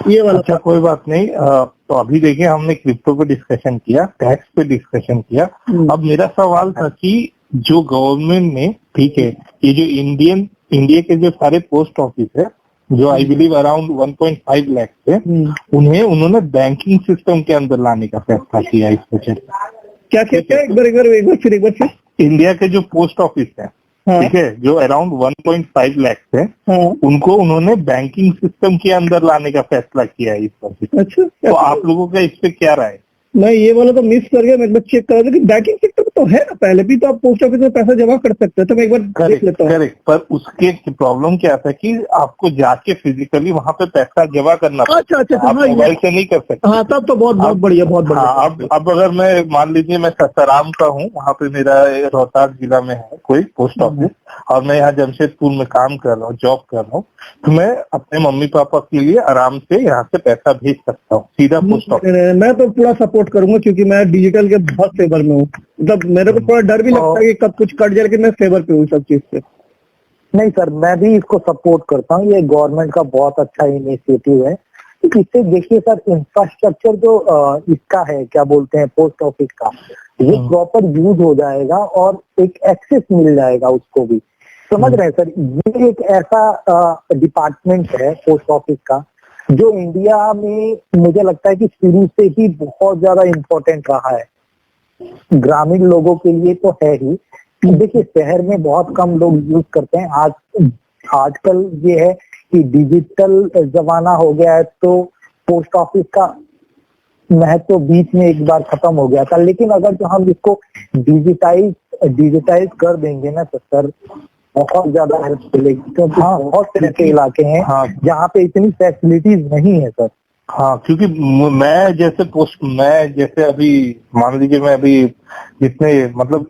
ये वाला। अच्छा कोई बात नहीं। तो अभी देखिए हमने क्रिप्टो पे डिस्कशन किया, टैक्स पे डिस्कशन किया। अब मेरा सवाल था कि जो गवर्नमेंट ने, ठीक है, ये जो इंडिया के जो सारे पोस्ट ऑफिस है जो आई बिलीव अराउंड 1.5 लाख थे, उन्होंने बैंकिंग सिस्टम के अंदर लाने का फैसला किया इस बजट। क्या एक बार फिर इंडिया के जो पोस्ट ऑफिस है, ठीक है, जो अराउंड 1.5 लाख थे, उनको उन्होंने बैंकिंग सिस्टम के अंदर लाने का फैसला किया है इस बजट। अच्छा, तो आप लोगों का इस पे क्या राय है? मैं ये वाला तो मिस कर गया, मैं एक बार चेक करा था कि बैंकिंग सेक्टर तो है ना, पहले भी तो आप पोस्ट ऑफिस में पैसा जमा कर सकते हैं, तो मैं एक बार देख लेता हूँ। करेक्ट, पर उसके प्रॉब्लम क्या था कि आपको जाके फिजिकली वहाँ पे पैसा जमा करना पड़ता। अच्छा, आप मोबाइल से नहीं कर सकते। हाँ, तब तो बहुत बढ़िया, बहुत बढ़िया। हाँ, अब अगर मैं मान लीजिए मैं ससाराम का हूँ, वहाँ पे मेरा रोहतास जिला में है कोई पोस्ट ऑफिस, और मैं यहाँ जमशेदपुर में काम कर रहा हूँ, जॉब कर रहा हूँ, तो मैं अपने मम्मी पापा के लिए आराम से यहाँ से पैसा भेज सकता हूँ सीधा पोस्ट ऑफिस। मैं तो पूरा सपोर्ट करूंगा, क्योंकि मैं डिजिटल के बहुत फेवर में हूँ। मतलब मेरे को थोड़ा डर भी लगता है कि कब कुछ कट जाए, लेकिन मैं फेवर पे हूँ सब चीज से। नहीं सर, मैं भी इसको सपोर्ट करता हूँ। ये गवर्नमेंट का बहुत अच्छा इनिशिएटिव है। इससे देखिए सर, इंफ्रास्ट्रक्चर जो इसका है, क्या बोलते हैं, पोस्ट ऑफिस का, ये प्रॉपर यूज हो जाएगा और एक एक्सेस मिल जाएगा उसको भी। समझ रहे हैं सर, ये एक ऐसा डिपार्टमेंट है पोस्ट ऑफिस का जो इंडिया में मुझे लगता है कि शुरू से ही बहुत ज्यादा इम्पोर्टेंट रहा है। ग्रामीण लोगों के लिए तो है ही। देखिए शहर में बहुत कम लोग यूज करते हैं। आजकल ये है कि डिजिटल जमाना हो गया है, तो पोस्ट ऑफिस का महत्व बीच में एक बार खत्म हो गया था। लेकिन अगर जो हम इसको डिजिटाइज कर देंगे ना तो सर बहुत ज्यादा हेल्प मिलेगी, क्योंकि बहुत से ऐसे इलाके हैं जहाँ पे इतनी फैसिलिटीज नहीं है सर। हाँ, क्योंकि मैं जैसे अभी मान लीजिए मैं अभी जितने मतलब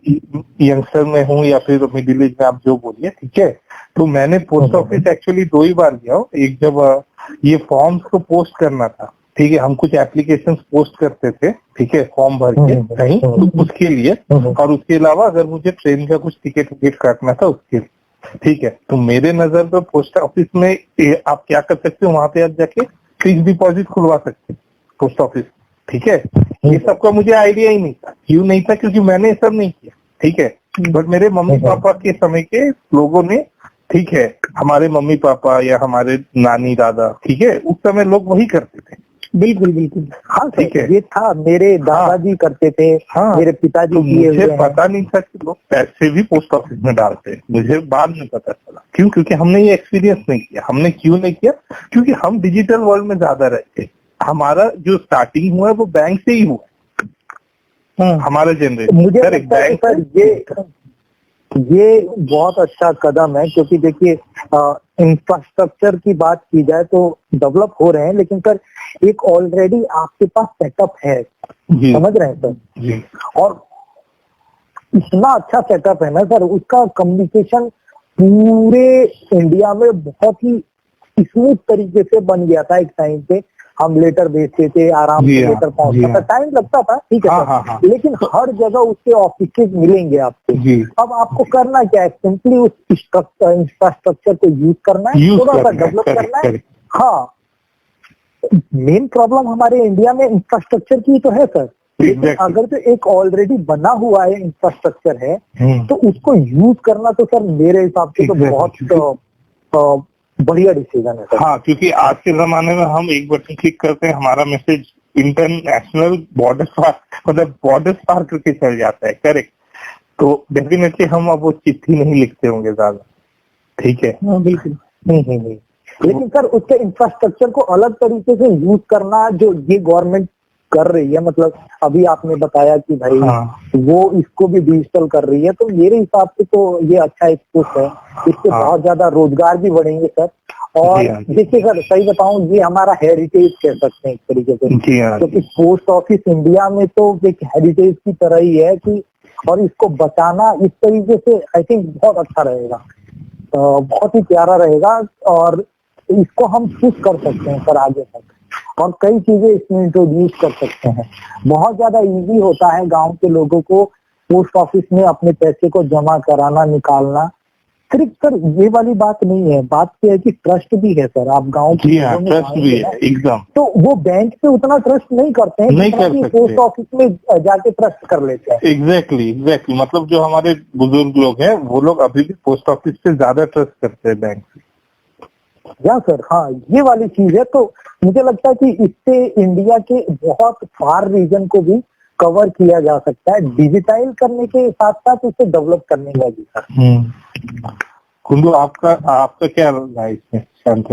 यंगस्टर में हूँ या फिर मिडिल एज में, आप जो बोलिए, ठीक है, तो मैंने पोस्ट ऑफिस एक्चुअली 2 ही बार गया हूँ। एक जब ये फॉर्म्स को पोस्ट करना था, ठीक है, हम कुछ एप्लीकेशंस पोस्ट करते थे, ठीक है, फॉर्म भर के कहीं, तो उसके लिए, और उसके अलावा अगर मुझे ट्रेन का कुछ टिकट काटना था उसके लिए, ठीक है। तो मेरे नजर पे पोस्ट ऑफिस में आप क्या कर सकते हो, वहां पे आप जाके फिक्स डिपॉजिट खुलवा सकते हैं पोस्ट ऑफिस, ठीक है। ये सबका मुझे आइडिया ही नहीं था। क्यों नहीं था? क्योंकि मैंने ये सब नहीं किया, ठीक है। बट मेरे मम्मी पापा के समय के लोगों ने, ठीक है, हमारे मम्मी पापा या हमारे नानी दादा, ठीक है, उस समय लोग वही करते थे। बिल्कुल। हाँ ठीक है, ये था, मेरे दादाजी करते थे, मेरे पिताजी किए हुए हैं। मुझे पता नहीं था कि लोग पैसे भी पोस्ट ऑफिस में डालते हैं, मुझे बाद में पता चला। क्यों? क्योंकि हमने ये एक्सपीरियंस नहीं किया। हमने क्यों नहीं किया? क्योंकि हम डिजिटल वर्ल्ड में ज्यादा रहते। हमारा जो स्टार्टिंग हुआ है वो बैंक से ही हुआ। हमारा जनरेशन मुझे लगता है सर ये बहुत अच्छा कदम है, क्योंकि देखिए इंफ्रास्ट्रक्चर की बात की जाए तो डेवलप हो रहे हैं, लेकिन सर एक ऑलरेडी आपके पास सेटअप है, समझ रहे हैं सर, और इतना अच्छा सेटअप है ना सर, उसका कम्युनिकेशन पूरे इंडिया में बहुत ही स्मूथ तरीके से बन गया था। एक टाइम पे हम लेटर भेजते थे, आराम से लेटर पहुंचता था, टाइम लगता था, ठीक है, लेकिन हर जगह उसके ऑफिसेज मिलेंगे आपको। अब आपको करना क्या है, सिंपली उस इंफ्रास्ट्रक्चर को यूज करना है, थोड़ा सा डेवलप करना है। हाँ, मेन प्रॉब्लम हमारे इंडिया में इंफ्रास्ट्रक्चर की तो है सर, लेकिन अगर जो एक ऑलरेडी बना हुआ है इंफ्रास्ट्रक्चर है तो उसको यूज करना तो सर मेरे हिसाब से तो बहुत बढ़िया डिसीजन है सर। हाँ, क्योंकि आज के जमाने में हम एक बटन क्लिक करते हैं, हमारा मैसेज इंटरनेशनल बॉर्डर पार करके चल जाता है। करेक्ट। तो डेफिनेटली हम अब वो चिट्ठी नहीं लिखते होंगे ज्यादा, ठीक है। बिल्कुल। लेकिन सर उसके इंफ्रास्ट्रक्चर को अलग तरीके से यूज करना जो ये गवर्नमेंट कर रही है, मतलब अभी आपने बताया कि भाई वो इसको भी डिजिटल कर रही है, तो मेरे हिसाब से तो ये अच्छा एक पुश है। इससे बहुत ज्यादा रोजगार भी बढ़ेंगे सर। और देखिए सर, सही बताऊं, ये हमारा हेरिटेज कह सकते हैं एक तरीके से, क्योंकि पोस्ट ऑफिस इंडिया में तो एक हेरिटेज की तरह ही है कि, और इसको बचाना इस तरीके से आई थिंक बहुत अच्छा रहेगा, बहुत ही प्यारा रहेगा, और इसको हम पुश कर सकते हैं सर आगे तक, और कई चीजें इसमें इंट्रोड्यूस कर सकते हैं। बहुत ज्यादा इजी होता है गांव के लोगों को पोस्ट ऑफिस में अपने पैसे को जमा कराना, निकालना, सिर्फ सर ये वाली बात नहीं है, बात क्या है कि ट्रस्ट भी है सर। आप गांव जी हाँ, ट्रस्ट भी है एकदम। तो वो बैंक पे उतना ट्रस्ट नहीं करते हैं, नहीं जितना कर कि सकते। पोस्ट ऑफिस में जाके ट्रस्ट कर लेते हैं। एग्जैक्टली मतलब जो हमारे बुजुर्ग लोग हैं वो लोग अभी भी पोस्ट ऑफिस से ज्यादा ट्रस्ट करते हैं बैंक से। या सर, हाँ ये वाली चीज है। तो मुझे लगता है कि इससे इंडिया के बहुत फार रीजन को भी कवर किया जा सकता है, डिजिटाइज करने के साथ साथ उसे डेवलप करने का भी सर। कुंदू, आपका क्या राय इसमें? शांत।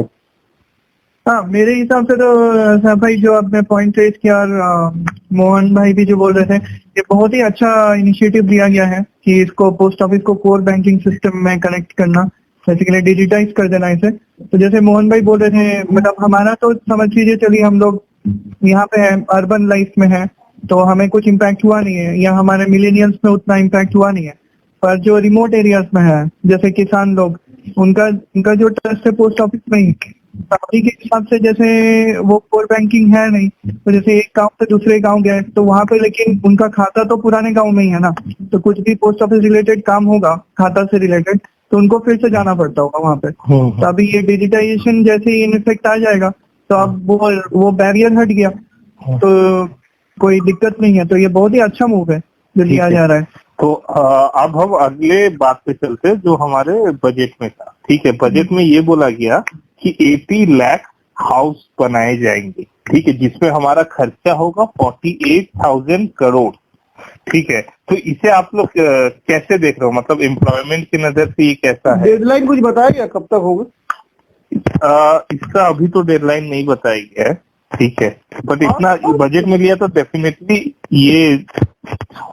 हाँ, मेरे हिसाब से तो साहब भाई जो आपने पॉइंट रेज किया और मोहन भाई भी जो बोल रहे थे, ये बहुत ही अच्छा इनिशिएटिव लिया गया है कि इसको पोस्ट ऑफिस को कोर बैंकिंग सिस्टम में कनेक्ट करना, बेसिकली डिजिटाइज कर देना इसे। तो जैसे मोहन भाई बोल रहे थे, मतलब हमारा तो समझ लीजिए चलिए हम लोग यहाँ पे है, अर्बन लाइफ में है, तो हमें कुछ इम्पैक्ट हुआ नहीं है, या हमारे मिलेनियल्स में उतना इम्पैक्ट हुआ नहीं है। पर जो रिमोट एरियाज में है, जैसे किसान लोग, उनका जो ट्रस्ट है पोस्ट ऑफिस में ही, अभी के हिसाब से जैसे वो कोर बैंकिंग है नहीं, तो जैसे एक गांव से दूसरे गांव गए तो वहां पे लेकिन उनका खाता तो पुराने गांव में ही है ना, तो कुछ भी पोस्ट ऑफिस रिलेटेड काम होगा खाता से रिलेटेड तो उनको फिर से जाना पड़ता होगा वहां पे। तो अभी ये डिजिटाइजेशन जैसे ही इन इफेक्ट आ जाएगा तो अब वो बैरियर हट गया, तो कोई दिक्कत नहीं है। तो ये बहुत ही अच्छा मूव है जो लिया जा रहा है। तो अब हम अगले बात पे चलते हैं जो हमारे बजट में था। ठीक है, बजट में ये बोला गया कि 80 लाख हाउस बनाए जाएंगे। ठीक है, जिसमें हमारा खर्चा होगा 48,000 करोड़। ठीक है, तो इसे आप लोग कैसे देख रहे हो? मतलब एम्प्लॉयमेंट की नजर से ये कैसा है? डेडलाइन कुछ बताया क्या, कब तक होगा? इसका अभी तो डेडलाइन नहीं बताया गया है। ठीक है, बट इतना बजट में लिया तो डेफिनेटली ये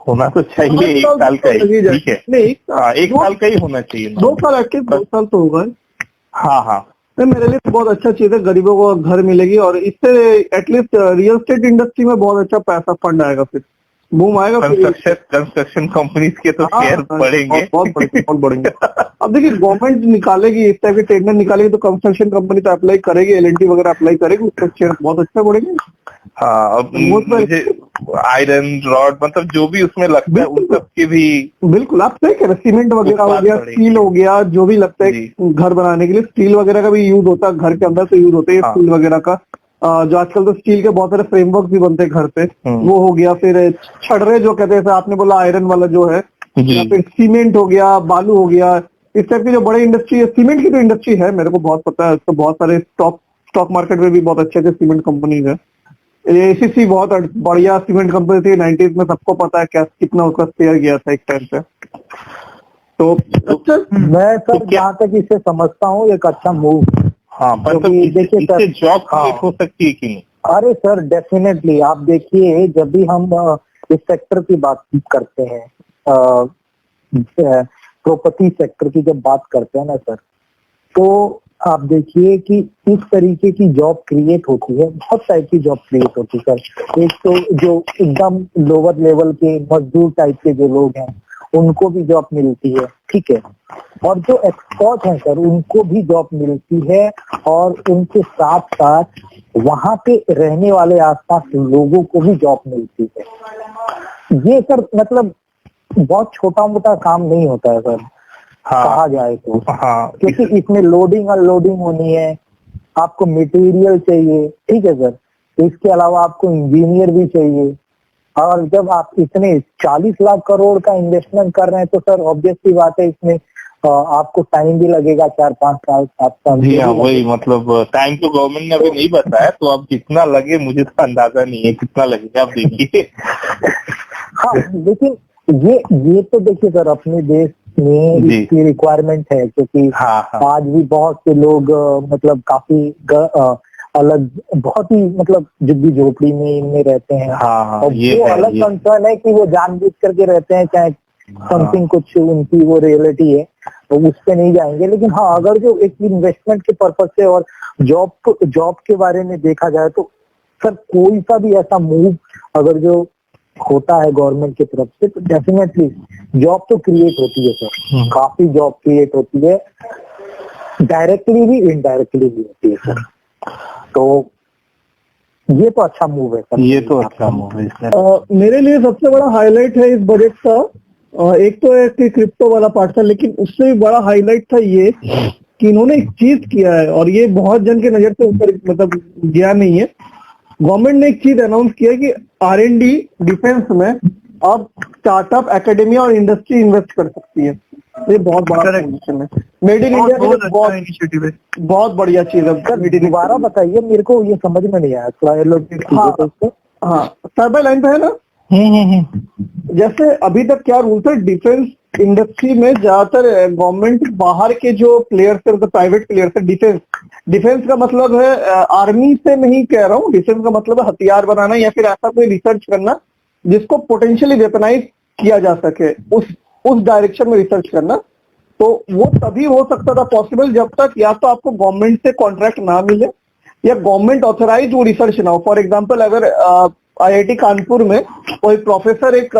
होना तो चाहिए 1 साल का ही। ठीक है, नहीं, 1 साल का ही होना चाहिए। 2 साल एटलीस्ट, 2 साल तो होगा। हाँ, तो मेरे लिए तो बहुत अच्छा चीज है, गरीबों को घर मिलेगी और इससे एटलीस्ट रियल एस्टेट इंडस्ट्री में बहुत अच्छा पैसा फंड आएगा, फिर बूम आएगा। कंस्ट्रक्शन कंपनीज के तो शेयर बढ़ेंगे, बहुत बढ़ेंगे। अब देखिए गवर्नमेंट निकालेगी इस टाइप के टेंडर निकालेगी तो कंस्ट्रक्शन कंपनी तो अप्लाई करेगी, एलएनटी वगैरह अप्लाई करेगी, उसका शेयर बहुत अच्छा बढ़ेंगे। हाँ, अब मुझे आयरन रॉड मतलब जो भी उसमें लगता है उन सब की भी। बिल्कुल आप सही कह रहे, सीमेंट वगैरह हो गया, स्टील हो गया, जो भी लगता है घर बनाने के लिए स्टील वगैरह का भी यूज होता है, घर के अंदर से यूज होते हैं स्टील वगैरह का। जो आजकल तो स्टील के बहुत सारे फ्रेमवर्क भी बनते हैं घर पे, वो हो गया। फिर छड़रे जो कहते हैं, आपने बोला आयरन वाला जो है, या फिर सीमेंट हो गया, बालू हो गया, इस टाइप की जो बड़े इंडस्ट्री है। सीमेंट की तो इंडस्ट्री है, मेरे को बहुत पता है, तो बहुत सारे स्टॉक मार्केट में भी बहुत अच्छे अच्छे सीमेंट कंपनीज है। एसीसी बहुत बढ़िया सीमेंट कंपनी थी 90s में, सबको पता है क्या कितना उसका शेयर गया था एक टाइम पे। तो मैं सर जहाँ तक इसे समझता हूँ एक अच्छा मूव। हाँ, मतलब इससे जॉब क्रिएट हो सकती है कि नहीं? अरे सर डेफिनेटली, आप देखिए जब भी हम इस सेक्टर की बात करते हैं, प्रॉपर्टी सेक्टर की जब बात करते हैं ना सर, तो आप देखिए कि इस तरीके की जॉब क्रिएट होती है, बहुत टाइप की जॉब क्रिएट होती है सर। एक तो जो एकदम लोअर लेवल के मजदूर टाइप के जो लोग हैं उनको भी जॉब मिलती है, ठीक है, और जो एक्सपर्ट हैं सर उनको भी जॉब मिलती है, और उनके साथ साथ वहां पे रहने वाले आसपास लोगों को भी जॉब मिलती है। ये सर मतलब बहुत छोटा मोटा काम नहीं होता है सर, कहा जाए तो। क्योंकि इसमें लोडिंग अनलोडिंग होनी है, आपको मटेरियल चाहिए, ठीक है सर, इसके अलावा आपको इंजीनियर भी चाहिए। और जब आप इतने 40 लाख करोड़ का इन्वेस्टमेंट कर रहे हैं तो सर ऑब्वियस सी बात है इसमें आपको टाइम भी लगेगा, 4-5 साल 7 साल। जी हाँ, वही मतलब टाइम तो गवर्नमेंट ने अभी नहीं बताया, तो अब कितना लगे मुझे तो अंदाजा नहीं है कितना लगेगा, आप देखिए। हाँ, लेकिन ये तो देखिए सर अपने देश में इसकी रिक्वायरमेंट है, क्योंकि आज भी बहुत से लोग मतलब काफी अलग, बहुत ही मतलब झुग्गी झोपड़ी में इनमें रहते हैं। और वो अलग कंसर्न है कि वो जानबूझ करके रहते हैं, चाहे समथिंग कुछ उनकी वो रियलिटी है, तो उस पे नहीं जाएंगे। लेकिन हाँ, अगर जो एक इन्वेस्टमेंट के पर्पज से और जॉब के बारे में देखा जाए तो सर कोई सा भी ऐसा मूव अगर जो होता है गवर्नमेंट की तरफ से तो डेफिनेटली जॉब तो क्रिएट होती है सर, काफी जॉब क्रिएट होती है, डायरेक्टली भी इनडायरेक्टली भी होती है सर। तो ये तो अच्छा मूव है सर, ये तो अच्छा मूव है। मेरे लिए सबसे बड़ा हाईलाइट है इस बजट का एक तो एक क्रिप्टो वाला पार्ट था, लेकिन उससे भी बड़ा हाईलाइट था ये कि इन्होंने एक चीज किया है और ये बहुत जन के नजर से ऊपर मतलब गया नहीं है। गवर्नमेंट ने एक चीज अनाउंस किया कि R&D डिफेंस में अब स्टार्टअप, एकेडमिया और इंडस्ट्री इन्वेस्ट कर सकती है। ये बहुत बड़ा पोजीशन है। मेड इन इंडिया बहुत इनिशिएटिव है, बहुत बढ़िया चीज है। सर दोबारा बताइए, मेरे को ये समझ में नहीं आया, थोड़ा एलोकेट कीजिए तो इसको। हाँ, सर बाय लाइन पे है ना। जैसे अभी तक क्या रूल था, डिफेंस इंडस्ट्री में ज्यादातर गवर्नमेंट बाहर के जो प्लेयर्स है, मतलब प्राइवेट प्लेयर्स है, डिफेंस का मतलब है आर्मी से नहीं कह रहा हूँ, डिफेंस का मतलब है हथियार बनाना या फिर ऐसा कोई रिसर्च करना जिसको पोटेंशियली वेपनाइज किया जा सके, उस डायरेक्शन में रिसर्च करना। तो वो तभी हो सकता था पॉसिबल जब तक या तो आपको गवर्नमेंट से कॉन्ट्रैक्ट ना मिले या गवर्नमेंट ऑथराइज वो रिसर्च ना हो। फॉर एग्जाम्पल, अगर IIT कानपुर में कोई प्रोफेसर एक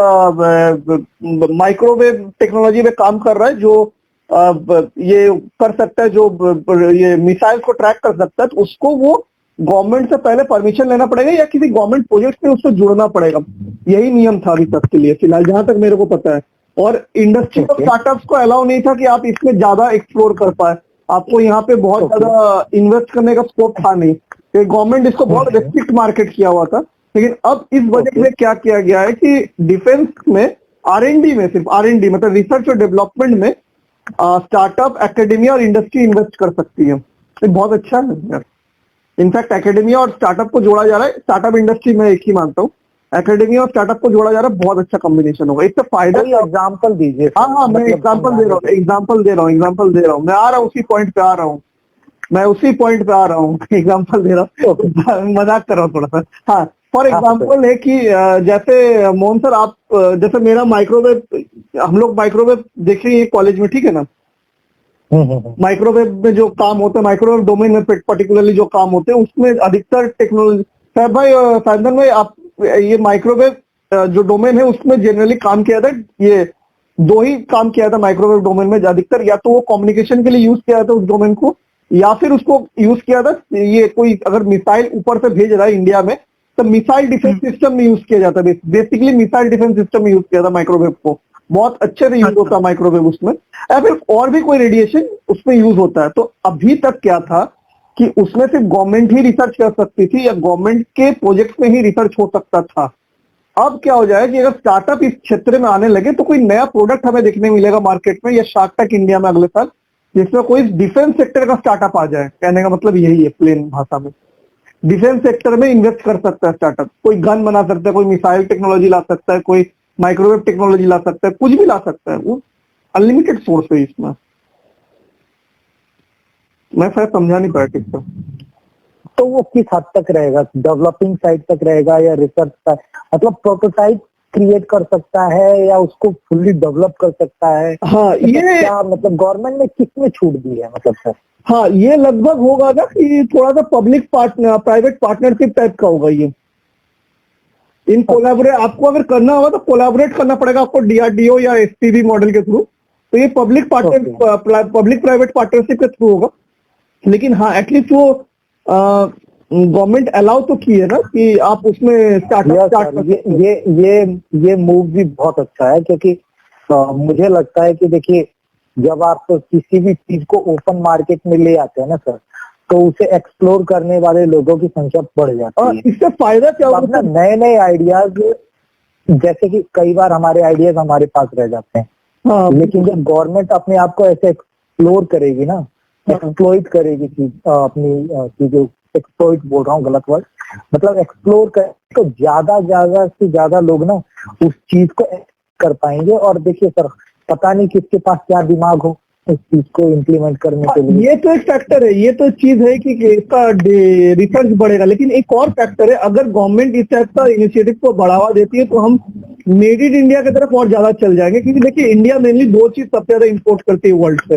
माइक्रोवेव टेक्नोलॉजी में काम कर रहा है जो ये कर सकता है, जो ये मिसाइल को ट्रैक कर सकता है, तो उसको वो गवर्नमेंट से पहले परमिशन लेना पड़ेगा या किसी गवर्नमेंट प्रोजेक्ट में उसको जुड़ना पड़ेगा। यही नियम था अभी तक के लिए फिलहाल, जहां तक मेरे को पता है। और इंडस्ट्री ऑफ स्टार्टअप्स को अलाउ नहीं था कि आप इसमें ज्यादा एक्सप्लोर कर पाए, आपको यहाँ पे बहुत ज्यादा इन्वेस्ट करने का स्कोप था नहीं। तो गवर्नमेंट इसको बहुत रेस्ट्रिक्ट मार्केट किया हुआ था। लेकिन अब इस बजट में क्या किया गया है कि डिफेंस में R&D में, सिर्फ R&D मतलब रिसर्च और डेवलपमेंट में स्टार्टअप, एकेडमिया और इंडस्ट्री इन्वेस्ट कर सकती है। ये बहुत अच्छा है। इनफैक्ट एकेडमिया और स्टार्टअप को जोड़ा जा रहा है, स्टार्टअप इंडस्ट्री में एक ही मानता हूँ, एकेडमिया और स्टार्टअप को जोड़ा जा रहा है, बहुत अच्छा कॉम्बिनेशन होगा। इससे फायदा। एग्जाम्पल दीजिए। हाँ, मैं एग्जाम्पल दे रहा हूँ, मैं आ रहा हूँ उसी पॉइंट पे आ रहा हूँ, एग्जाम्पल दे रहा हूँ, मजाक कर रहा हूँ थोड़ा सा। हाँ, फॉर एग्जाम्पल है कि जैसे मोहन सर, आप जैसे मेरा माइक्रोवेव, हम लोग माइक्रोवेव देखेंगे कॉलेज में, ठीक है ना। माइक्रोवेव में जो काम होता है, माइक्रोवेव डोमेन में पर्टिकुलरली जो काम होते हैं, उसमें अधिकतर टेक्नोलॉजी। साहब भाई, साइंदन भाई, आप ये माइक्रोवेव जो डोमेन है उसमें जनरली काम किया था, ये दो ही काम किया था माइक्रोवेव डोमेन में अधिकतर, या तो वो कम्युनिकेशन के लिए यूज किया था उस डोमेन को, या फिर उसको यूज किया था ये कोई अगर मिसाइल ऊपर से भेज रहा है इंडिया में, तो मिसाइल डिफेंस सिस्टम में यूज किया जाता है। बेसिकली मिसाइल डिफेंस सिस्टम में यूज किया था माइक्रोवेव को, बहुत अच्छे से यूज होता है माइक्रोवेव उसमें, या फिर और भी कोई रेडिएशन उसमें यूज होता है। तो अभी तक क्या था कि उसमें सिर्फ गवर्नमेंट ही रिसर्च कर सकती थी या गवर्नमेंट के प्रोजेक्ट में ही रिसर्च हो सकता था। अब क्या हो जाए कि अगर स्टार्टअप इस क्षेत्र में आने लगे तो कोई नया प्रोडक्ट हमें देखने मिलेगा मार्केट में या शार्क टैंक इंडिया में अगले साल, जिसमें कोई डिफेंस सेक्टर का स्टार्टअप आ जाए। कहने का मतलब यही है प्लेन भाषा में, डिफेंस सेक्टर में इन्वेस्ट कर सकता है स्टार्टअप। कोई गन बना सकता है, कोई मिसाइल टेक्नोलॉजी ला सकता है, कोई माइक्रोवेव टेक्नोलॉजी ला सकता है, कुछ भी ला सकता है। वो अनलिमिटेड सोर्स है इसमें। मैं शायद समझा नहीं पाया ठीक से। तो वो किस हद तक रहेगा, डेवलपिंग साइड तक रहेगा या रिसर्च साइड, मतलब प्रोटोटाइप क्रिएट कर सकता है या उसको फुल्ली डेवलप कर सकता है? हाँ, ये क्या मतलब गवर्नमेंट ने किसमें छूट दी है, मतलब सर? हाँ, ये लगभग होगा ना कि थोड़ा सा public partner, private partnership type का होगा ये। इन कोलैबोरेट आपको अगर करना होगा तो कोलैबोरेट करना पड़ेगा आपको DRDO या SPV मॉडल के थ्रू। तो ये पब्लिक प्राइवेट पार्टनरशिप के थ्रू होगा। लेकिन हाँ, एटलीस्ट वो गवर्नमेंट अलाउ तो की है ना कि आप उसमें स्टार्ट। ये मूव भी बहुत अच्छा है, क्योंकि मुझे लगता है कि देखिए, जब आप किसी भी चीज को ओपन मार्केट में ले आते हैं ना सर, तो उसे एक्सप्लोर करने वाले लोगों की संख्या बढ़ जाती है। इससे फायदा क्या होगा? नए नए आइडियाज, जैसे कि कई बार हमारे आइडियाज हमारे पास रह जाते हैं। हाँ, लेकिन जब गवर्नमेंट अपने आप को ऐसे एक्सप्लोर करेगी ना, एक्सप्लॉइट करेगी अपनी चीजों, एक्सप्लॉइट बोल रहा हूँ, गलत वर्ड, मतलब एक्सप्लोर कर, तो ज्यादा से ज्यादा लोग ना उस चीज को कर पाएंगे। और देखिए सर, पता नहीं किसके पास क्या दिमाग हो इस चीज को इम्प्लीमेंट करने के लिए। ये तो एक फैक्टर है, ये तो चीज है कि इसका रिसर्च बढ़ेगा। लेकिन एक और फैक्टर है, अगर गवर्नमेंट इस टाइप का इनिशिएटिव को बढ़ावा देती है तो हम मेड इन इंडिया की तरफ और ज्यादा चल जाएंगे। क्योंकि देखिए, इंडिया मेनली दो चीज सबसे ज्यादा इंपोर्ट करती है वर्ल्ड से,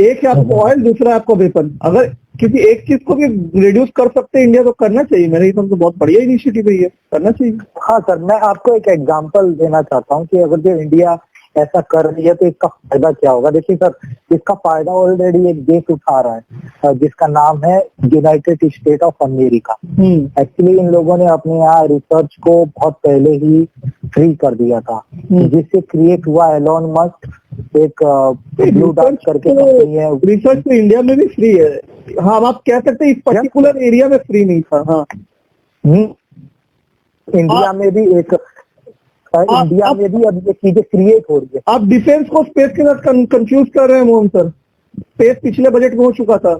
एक है आपको ऑयल, दूसरा है आपको वेपन। अगर किसी एक चीज को भी रिड्यूस कर सकते हैं इंडिया तो करना चाहिए। मेरे हिसाब से बहुत बढ़िया इनिशिएटिव है ये, करना चाहिए। हाँ सर, मैं आपको एक एग्जांपल देना चाहता हूँ कि अगर जो इंडिया ऐसा कर रही है तो इसका फायदा क्या होगा। देखिए सर, इसका फायदा ऑलरेडी एक देश उठा रहा है जिसका नाम है United state of America. Actually in लोगों ने अपने यहाँ रिसर्च को बहुत पहले ही फ्री कर दिया था, जिससे क्रिएट हुआ एलोन मस्क एक ब्लू डार्ट करके कंपनी है। रिसर्च तो इंडिया में भी फ्री है। हाँ, आप कह सकते हैं इस पर्टिकुलर एरिया में फ्री नहीं था। हाँ, इंडिया में भी एक इंडिया में भी अब ये चीजें क्रिएट हो रही है। आप डिफेंस को स्पेस के साथ कंफ्यूज कर रहे हैं मोहन सर। स्पेस पिछले बजट में हो चुका था,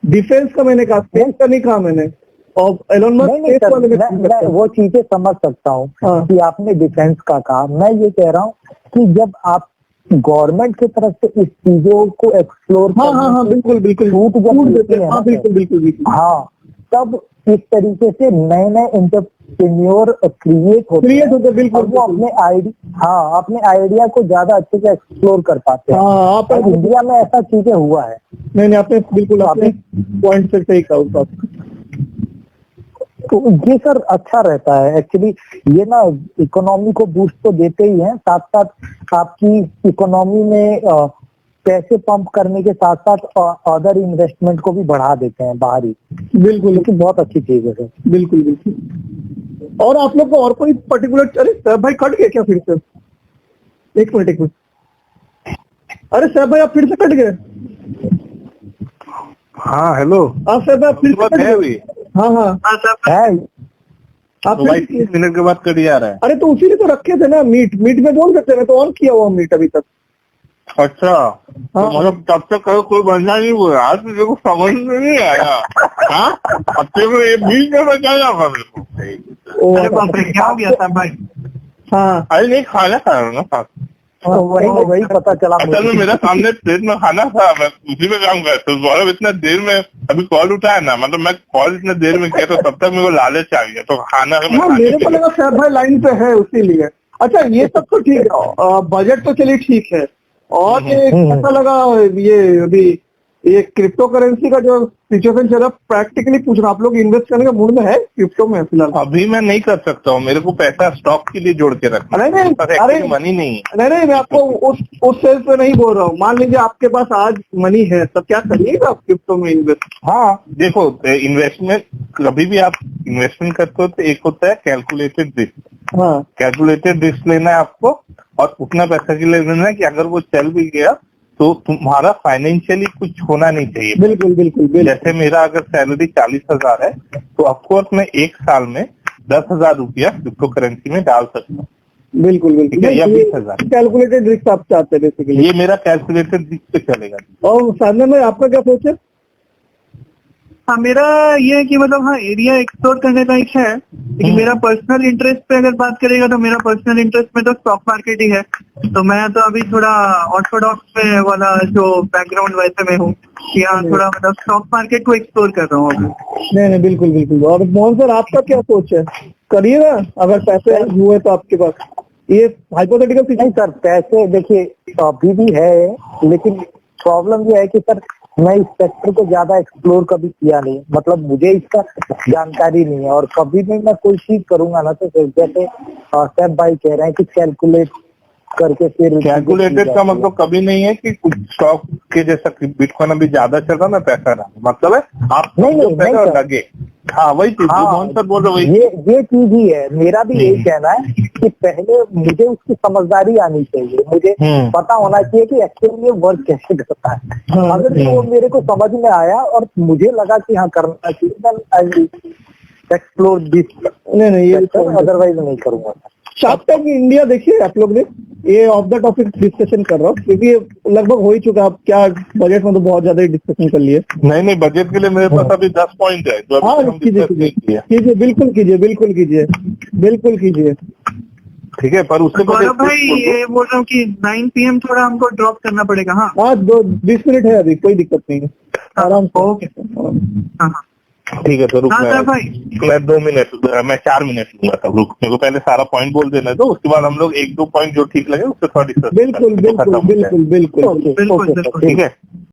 डिफेंस का मैंने कहा, स्पेस का नहीं कहा मैंने। और एलोन मस्क नहीं सर, मैं वो चीजें समझ सकता हूँ कि आपने डिफेंस का कहा। मैं ये कह रहा हूँ कि जब आप गवर्नमेंट की तरफ से इस चीजों को एक्सप्लोर हाँ, बिल्कुल बिल्कुल छूट जब देते हैं, बिल्कुल, हाँ, तब इस तरीके से नए नए एंटरप्रेन्योर क्रिएट होते बिल्कुल, वो अपने आइडिया को ज्यादा अच्छे से एक्सप्लोर कर पाते हैं। आप इंडिया में ऐसा चीजें हुआ है। नहीं, आपने बिल्कुल आपने पॉइंट से सही कहा। तो ये सर अच्छा रहता है एक्चुअली, ये ना इकोनॉमी को बूस्ट तो देते ही हैं, साथ साथ आपकी इकोनॉमी में पैसे पंप करने के साथ साथ अदर इन्वेस्टमेंट को भी बढ़ा देते हैं बाहरी। बिल्कुल, लेकिन बहुत अच्छी चीज है सर। बिल्कुल। और आप लोग को और कोई पर्टिकुलर, अरे सर भाई कट गए क्या फिर से? एक मिनट। अरे सर भाई आप फिर से कट गए? हाँ हेलो, सर भाई आप फिर से कट गए? हाँ है आप तो भाई 30 मिनट के बाद कट जा रहा है। अरे तो उसी ने तो रखे थे ना, मीट में बोल सकते हैं, तो ऑन किया हुआ मीट अभी तक। अच्छा, तो मतलब तब तक कोई बंदा नहीं हुआ आज, मेरे को समझ में नहीं आया। हाँ, अब तेरे ये बीच में बचाया होगा मेरे को। अरे बाप रे, क्या हो गया था भाई? हाँ, अरे नहीं, खाना खा रहा हूँ ना। वही पता चला। असल में मेरा सामने प्लेट में खाना था, मैं उसी में काम करता हूँ। गौरव इतना देर में अभी कॉल उठाया ना, मतलब मैं कॉल इतने देर में किया तो तब तक मेरे को लालच आ गया, तो खाना मेरे को लगा सर भाई लाइन पे है उसीलिए। अच्छा, ये सब तो ठीक है, बजट तो चलिए ठीक है। और ये कैसा लगा ये अभी ये क्रिप्टो करेंसी का जो सिचुएशन चल रहा, प्रैक्टिकली पूछ रहा, आप लोग इन्वेस्ट करने का मूड में है क्रिप्टो में फिलहाल? अभी मैं नहीं कर सकता हूँ, मेरे को पैसा स्टॉक के लिए जोड़ के रखना। नहीं, मनी नहीं। नहीं, मैं आपको उस सेंस पे नहीं बोल रहा हूँ। मान लीजिए आपके पास आज मनी है, तब क्या करिएगा आप क्रिप्टो में इन्वेस्ट? हाँ देखो, इन्वेस्टमेंट कभी भी आप इन्वेस्टमेंट करते हो तो एक होता है कैलकुलेटेड रिस्क। हाँ, कैलकुलेटेड रिस्क लेना है आपको, और उतना पैसा के लिए लेना है कि अगर वो चल भी गया तो तुम्हारा फाइनेंशियली कुछ होना नहीं चाहिए। बिल्कुल। जैसे मेरा अगर सैलरी 40,000 है तो ऑफकोर्स मैं एक साल में 10,000 रुपया क्रिप्टो करेंसी में डाल सकता हूँ। बिल्कुल। या 20,000। कैलकुलेटेड रिस्क आप चाहते हैं बेसिकली? ये मेरा कैलकुलेटेड रिस्क पे चलेगा। और सामने में आपका क्या सोच है? हाँ, मेरा ये है कि मतलब हाँ, एरिया एक्सप्लोर करने लायक है, लेकिन मेरा पर्सनल इंटरेस्ट पे अगर बात करेगा तो मेरा पर्सनल इंटरेस्ट में तो स्टॉक मार्केट ही है। तो मैं तो अभी थोड़ा ऑर्थोडॉक्स में वाला जो बैकग्राउंड वैसे में हूँ कि हाँ, थोड़ा मतलब स्टॉक मार्केट को एक्सप्लोर कर रहा हूँ अभी। नहीं, बिल्कुल। और मोहन सर आपका क्या सोच है? करिएगा अगर पैसे हुए तो आपके पास? ये हाइपोथेटिकल नहीं सर, पैसे देखिए अभी भी है, लेकिन प्रॉब्लम ये है कि सर मैं इस सेक्टर को ज्यादा एक्सप्लोर कभी किया नहीं, मतलब मुझे इसका जानकारी नहीं है। और कभी भी मैं कोई चीज करूंगा ना तो जैसे सैफ भाई कह रहे हैं कि कैलकुलेट करके फिर कैलकुलेटेड का मतलब कभी नहीं है कि कुछ स्टॉक के जैसा बिटकॉइन अभी ज्यादा चल रहा, मैं पैसा ना, मतलब है आप नहीं लगे। हाँ वही चीज मोहन सर बोल रहे, ये चीज ही है। मेरा भी यही कहना है कि पहले मुझे उसकी समझदारी आनी चाहिए, मुझे पता होना चाहिए कि एक्चुअली ये वर्क कैसे करता है। अगर वो मेरे को समझ में आया और मुझे लगा कि हाँ करना चाहिए, then I will explore this. नहीं ये अदरवाइज नहीं करूंगा। शार्क टैंक इंडिया देखिए आप लोग ने, ये ऑफ द टॉपिक डिस्कशन कर रहा हूँ क्योंकि लगभग हो ही चुका। आप क्या बजट में तो बहुत ज्यादा डिस्कशन कर लिए। नहीं बजट के लिए मेरे पास अभी 10 पॉइंट है जो कीजिए बिल्कुल कीजिए। ठीक है, पर उससे गौरव भाई ये बोल रहा हूँ कि 9 PM थोड़ा हमको ड्रॉप करना पड़ेगा। हाँ 20 मिनट है अभी, कोई दिक्कत नहीं है, आराम से। ओके ठीक है, तो रुक मैं 2 मिनट, मैं 4 मिनट लूंगा तब। रुक, मेरे को पहले सारा पॉइंट बोल देना, तो उसके बाद हम लोग 1-2 पॉइंट जो ठीक लगे उससे थोड़ी बिल्कुल ठीक है।